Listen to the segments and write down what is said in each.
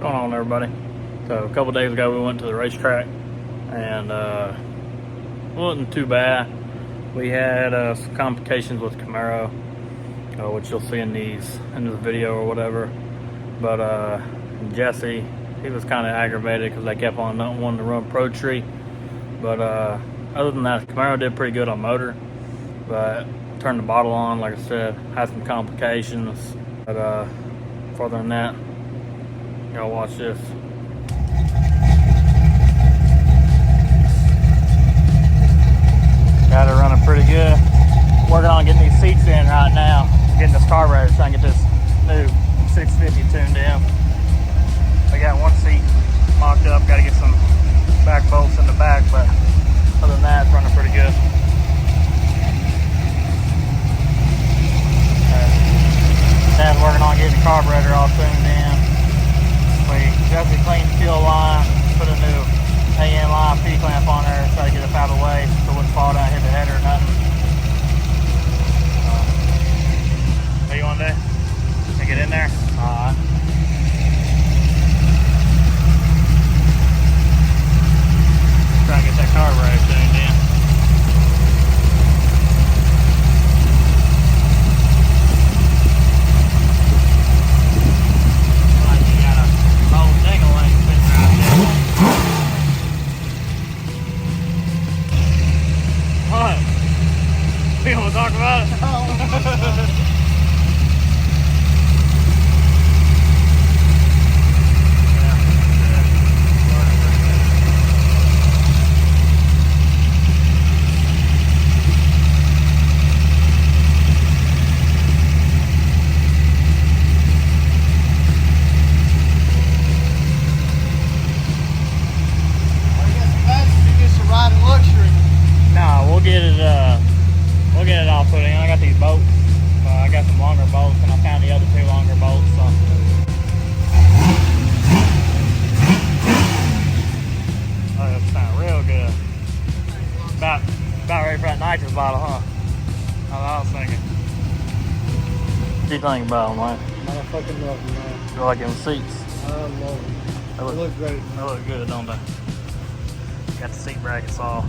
going on, everybody? So a couple days ago we went to the racetrack, and it wasn't too bad. We had some complications with Camaro, which you'll see in this video or whatever. But Jesse, he was kind of aggravated because they kept on not wanting to run Pro Tree. But other than that, Camaro did pretty good on motor. But turned the bottle on, like I said, had some complications. But further than that, y'all watch this. Got it running pretty good. Working on getting these seats in right now. Getting this carburetor, trying to get this new 650 tuned in. We got one seat mocked up. Got to get some back bolts in the back, but other than that, it's running pretty good. Dad's working on getting the carburetor all tuned in. We just cleaned the fuel line, put a new AN line P-clamp on there, try to get it out of the way so it wouldn't fall down, hit the header or nothing. What you want to do? To get in there? Alright. Try to get that carburetor tuned in. You want to talk about it? We'll get it all put in. I got these bolts. I got some longer bolts, and I found the other two longer bolts. So. Oh, that sounds real good. About ready for that nitrous bottle, huh? That's what I was thinking. What do you think about them, man? I fucking love them, man. You like them seats? I love them. They look great. They look good, don't they? Got the seat brackets all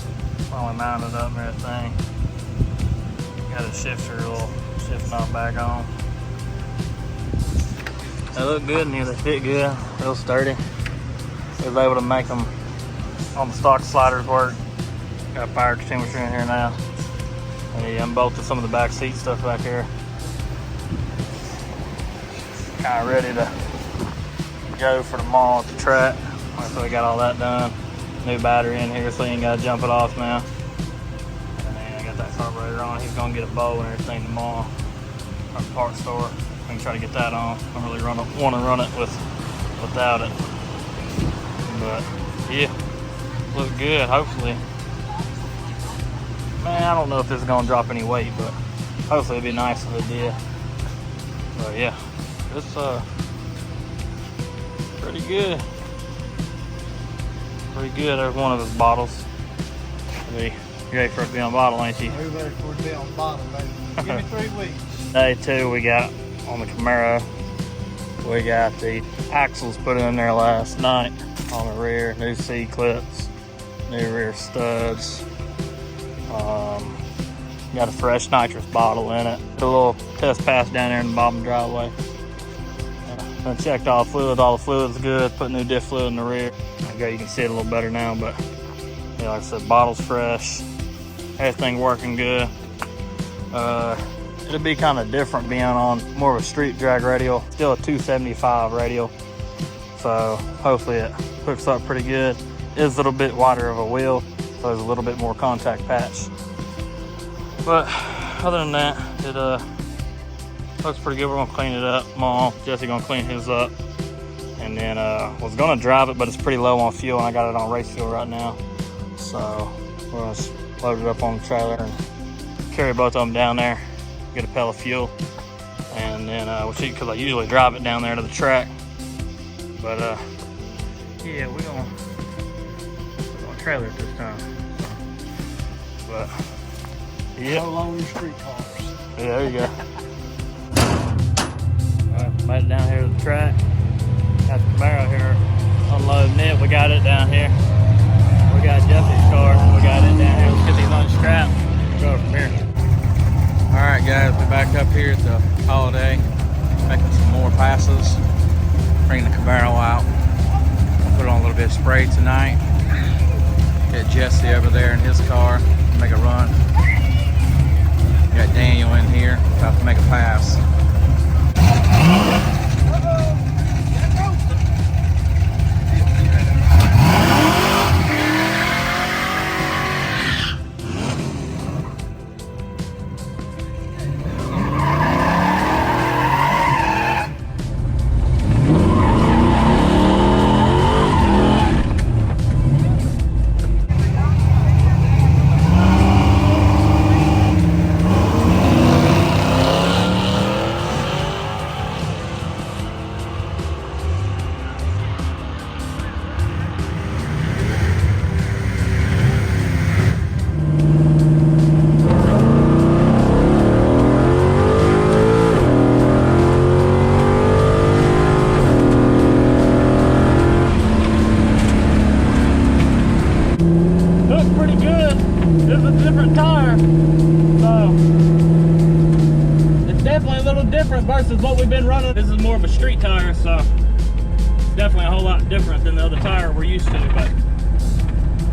finally mounted up and everything. Got a shifter, a little shift knob back on. They look good in here, they fit good, real sturdy. We was able to make them on the stock sliders work. Got a fire extinguisher in here now. And he unbolted some of the back seat stuff back here. Kind of ready to go for tomorrow at the track. So we got all that done. New battery in here, so you ain't gotta jump it off now. That carburetor on. He's gonna get a bow and everything tomorrow at the parts store. We can try to get that on. I don't really want to run it without it, but yeah, look good. Hopefully, man, I don't know if this is gonna drop any weight, but hopefully it'd be nice if it did. But yeah, it's pretty good. Pretty good. There's one of his bottles. You ready for it to be on bottle, ain't you? We're ready for it to be on bottle, baby. Give me 3 weeks. Day 2 we got on the Camaro. We got the axles put in there last night on the rear. New C-clips, new rear studs. Got a fresh nitrous bottle in it. A little test pass down there in the bottom driveway. I checked all the fluids. All the fluids good. Put new diff fluid in the rear. Okay, you can see it a little better now, but yeah, like I said, bottle's fresh. Everything working good. It'll be kind of different being on more of a street drag radial. Still a 275 radial. So hopefully it hooks up pretty good. It is a little bit wider of a wheel, so there's a little bit more contact patch. But other than that, it looks pretty good. We're gonna clean it up. Mom, Jesse gonna clean his up. And then was gonna drive it, but it's pretty low on fuel, and I got it on race fuel right now. So we're gonna load it up on the trailer and carry both of them down there, get a pail of fuel, and then we'll see, because I usually drive it down there to the track. But yeah, we're gonna trailer it this time. But yeah, no longer street cars. Yeah, there you go. All right, made it down here to the track. Got the Camaro here, unloading it. We got it down here. We got Jeffy's car. We got it down here. Let's get these unstrapped. We'll go from here. All right, guys, we're back up here at the Holiday, making some more passes. Bringing the Camaro out. Put on a little bit of spray tonight. Get Jesse over there in his car. Make a run. Got Daniel in here, about to make a pass. Pretty good. This is a different tire, so it's definitely a little different versus what we've been running. This is more of a street tire, so it's definitely a whole lot different than the other tire we're used to, but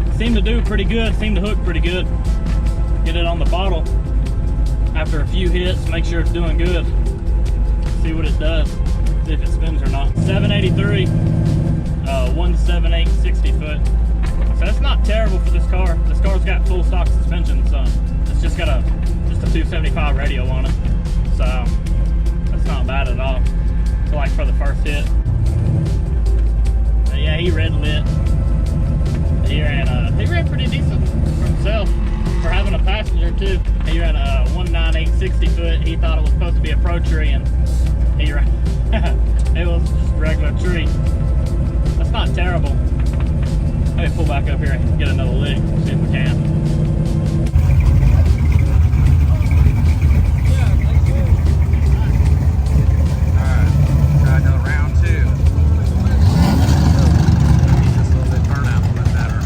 it seemed to do pretty good, seemed to hook pretty good. Get it on the bottle after a few hits, make sure it's doing good, see what it does, see if it spins or not. 783, 178 60 foot. So that's not terrible for this car. This car's got full stock suspension, so it's just got a 275 radio on it. So that's not bad at all. So like for the first hit. But yeah, he red lit. He ran pretty decent for himself, for having a passenger too. He ran a 198 60 foot. He thought it was supposed to be a pro tree, and he ran it was just a regular tree. That's not terrible. Let me pull back up here and get another lick, see if we can. Alright, try another round two. Just a little bit turnout, a little bit better.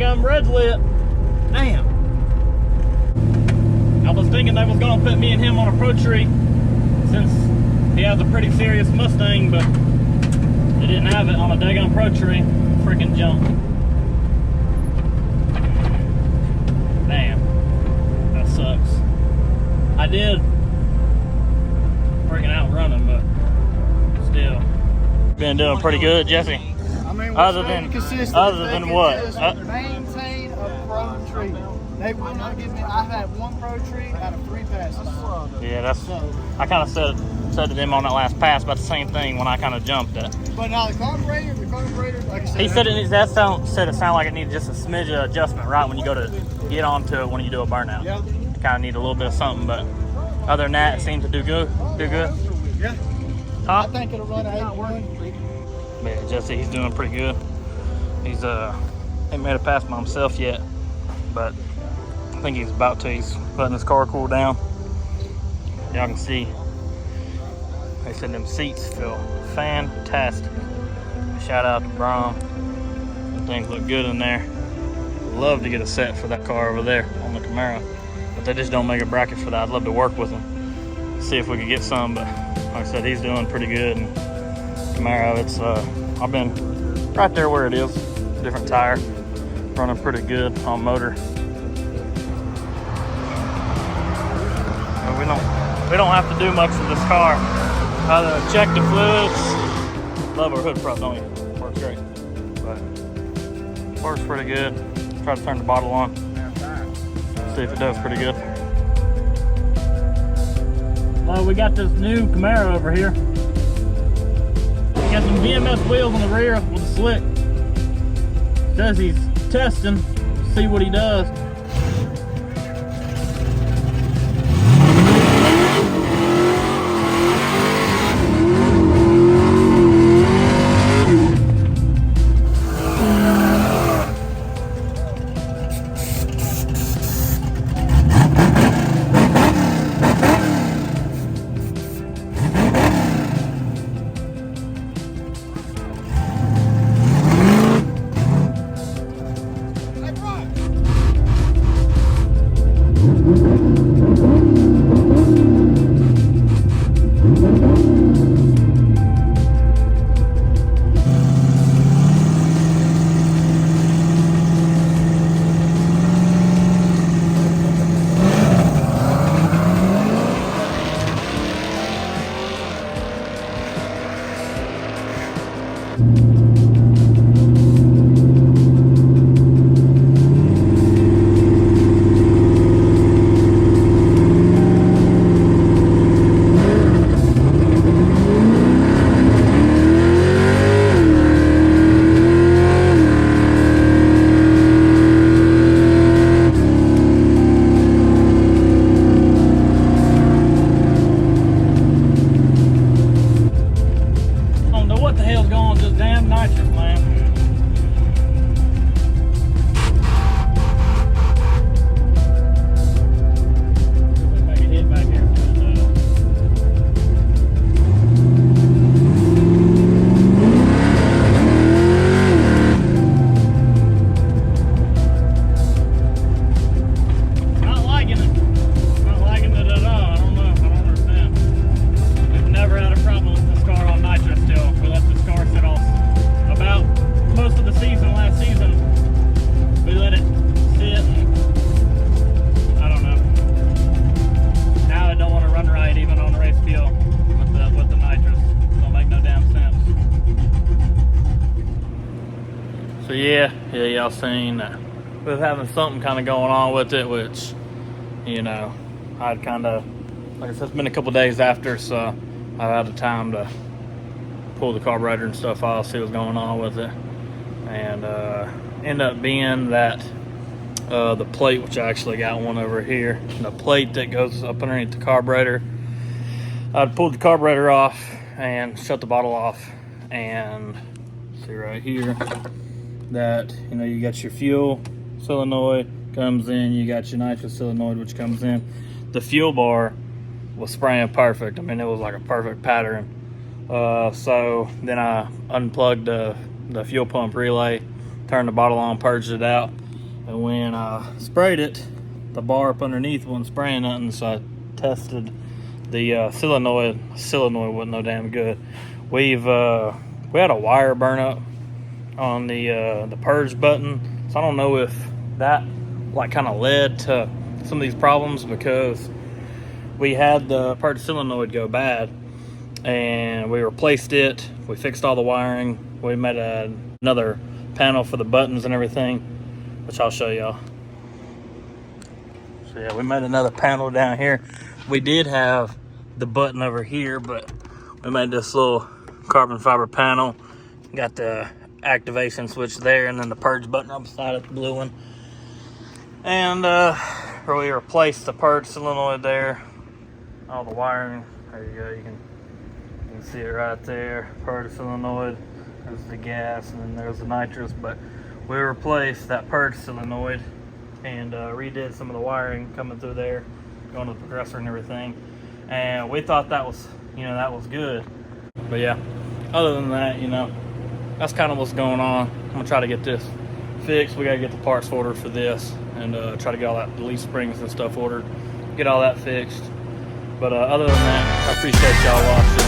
Dadgum red's lit. Damn. I was thinking they was gonna put me and him on a pro tree since he has a pretty serious Mustang, but they didn't have it on a daggum pro tree. Freaking jump. Damn. That sucks. I did freaking outrun him, but still. Been doing pretty good, Jesse. I mean, Other we're than- consistent. other They than can what? just maintain a pro tree. They will not give me. I've had one pro tree out of 3 passes. Yeah, that's. So, I kind of said to them on that last pass about the same thing when I kind of jumped it. but now the carburetor, like I said, He said it sounded like it needed just a smidge of adjustment right when you go to get onto it when you do a burnout. Yeah. Kind of need a little bit of something, but other than that, it seems to do good. Yeah. Huh? I think it'll run 81. Yeah, Jesse, he's doing pretty good. He's ain't made a pass by himself yet, but I think he's about to. He's letting his car cool down. Y'all can see. They said them seats feel fantastic. Shout out to Braum. Them things look good in there. Love to get a set for that car over there on the Camaro, but they just don't make a bracket for that. I'd love to work with them, see if we could get some, but like I said, he's doing pretty good. And Camaro, it's I've been right there where it is. Different tire, running pretty good on motor. But we don't have to do much with this car other than check the fluids. Love our hood prop, don't you? Works great, but works pretty good. Try to turn the bottle on, see if it does pretty good. Well, we got this new Camaro over here. Got some VMS wheels on the rear with a slick. Says he's testing, see what he does. So yeah, y'all seen with having something kind of going on with it, which, you know, I'd kind of, like I said, it's been a couple days after, so I've had the time to pull the carburetor and stuff off, see what's going on with it, and end up being that the plate, which I actually got one over here, the plate that goes up underneath the carburetor, I'd pulled the carburetor off and shut the bottle off, and see right here that, you know, you got your fuel solenoid comes in, you got your nitrous solenoid which comes in. The fuel bar was spraying perfect. I mean, it was like a perfect pattern. So then I unplugged the fuel pump relay, turned the bottle on, purged it out, And when I sprayed it, the bar up underneath wasn't spraying nothing, so I tested the solenoid. Solenoid wasn't no damn good. We had a wire burn up on the purge button, so I don't know if that like kind of led to some of these problems, because we had the purge solenoid go bad and we replaced it. We fixed all the wiring. We made another panel for the buttons and everything, which I'll show y'all. So yeah, we made another panel down here. We did have the button over here, but we made this little carbon fiber panel. Got the activation switch there, and then the purge button on the side of the blue one. And we replaced the purge solenoid there. All the wiring. There you go. You can see it right there. Purge solenoid. There's the gas, and then there's the nitrous. But we replaced that purge solenoid and redid some of the wiring coming through there, going to the compressor and everything. And we thought that was, that was good. But yeah, other than that, that's kind of what's going on. I'm gonna try to get this fixed. We gotta get the parts ordered for this, and try to get all that, the leaf springs and stuff ordered, get all that fixed. But other than that, I appreciate y'all watching.